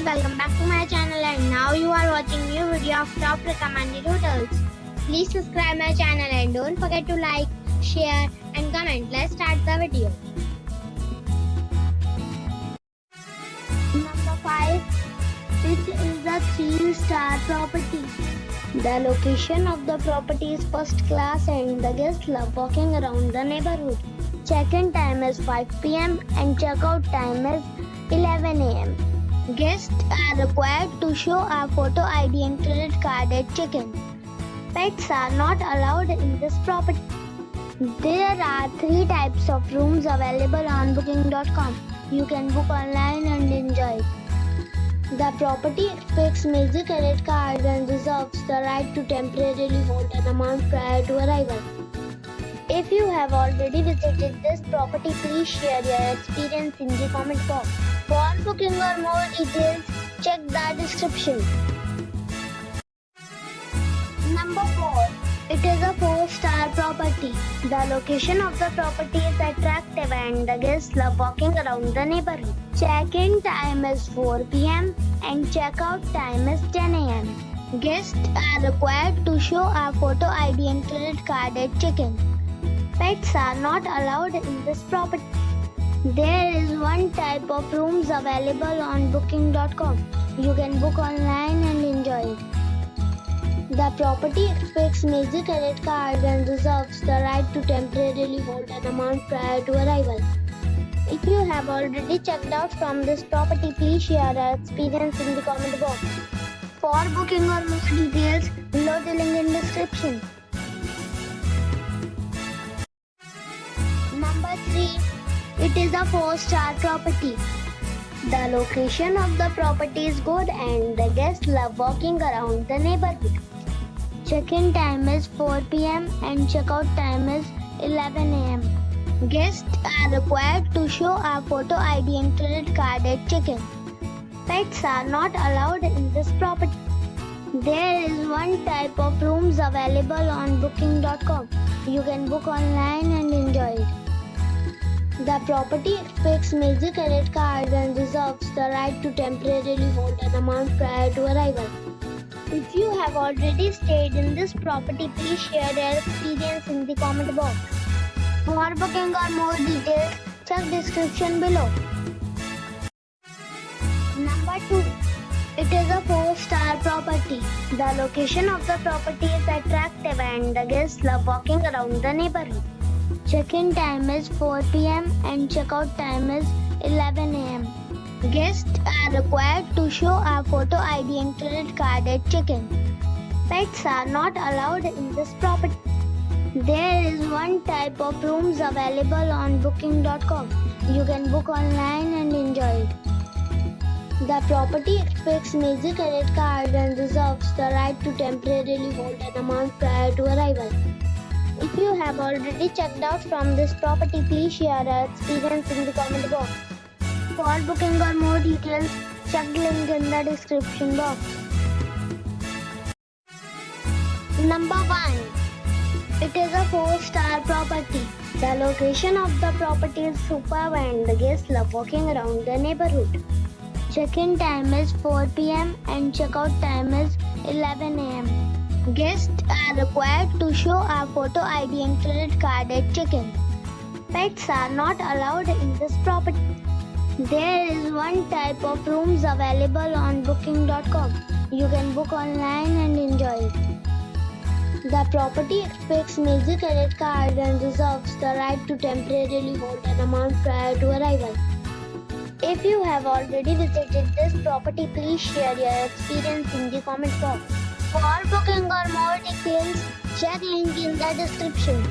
welcome back to my channel, and now you are watching new video of top recommended hotels. Please subscribe my channel and don't forget to like, share and comment. Let's start the video. Number 5. It is a 3-star property. The location of the property is first class and the guests love walking around the neighborhood. Check-in time is 5 p.m. and check-out time is 11 a.m. Guests are required to show a photo ID and credit card at check-in. Pets are not allowed in this property. There are 3 types of rooms available on booking.com. You can book online and enjoy it. The property expects major credit cards and reserves the right to temporarily hold an amount prior to arrival. If you have already visited this property, please share your experience in the comment box. For booking or more details, check the description. Number 4. It is a 4-star property. The location of the property is attractive and the guests love walking around the neighborhood. Check-in time is 4 p.m. and check-out time is 10 a.m. Guests are required to show a photo ID and credit card at check-in. Pets are not allowed in this property. There is 1 type of rooms available on booking.com. You can book online and enjoy it. The property expects major credit cards and reserves the right to temporarily hold an amount prior to arrival. If you have already checked out from this property, please share your experience in the comment box. For booking or more details, below the link in description. Number 3. It is a 4-star property. The location of the property is good and the guests love walking around the neighborhood. Check-in time is 4 p.m. and check-out time is 11 a.m. Guests are required to show a photo ID and credit card at check-in. Pets are not allowed in this property. There is 1 type of rooms available on booking.com. You can book online and enjoy it. The property expects major credit cards and reserves the right to temporarily hold an amount prior to arrival. If you have already stayed in this property, please share your experience in the comment box. For booking or more details, check description below. Number 2. It is a 4-star property. The location of the property is attractive and the guests love walking around the neighborhood. Check-in time is 4 p.m. and check-out time is 11 a.m. Guests are required to show a photo ID and credit card at check-in. Pets are not allowed in this property. There is 1 type of rooms available on booking.com. You can book online and enjoy it. The property expects major credit cards and reserves the right to temporarily hold an amount prior to arrival. If you have already checked out from this property, please share your experience in the comment box. For booking or more details, check the link in the description box. Number 1. It is a 4-star property. The location of the property is superb and the guests love walking around the neighborhood. Check-in time is 4 p.m. and check-out time is 11 a.m. Guests are required to show a photo ID and credit card at check-in. Pets are not allowed in this property. There is 1 type of rooms available on booking.com. You can book online and enjoy it. The property expects major credit cards and reserves the right to temporarily hold an amount prior to arrival. If you have already visited this property, please share your experience in the comment box. For booking or more details, check link in the description.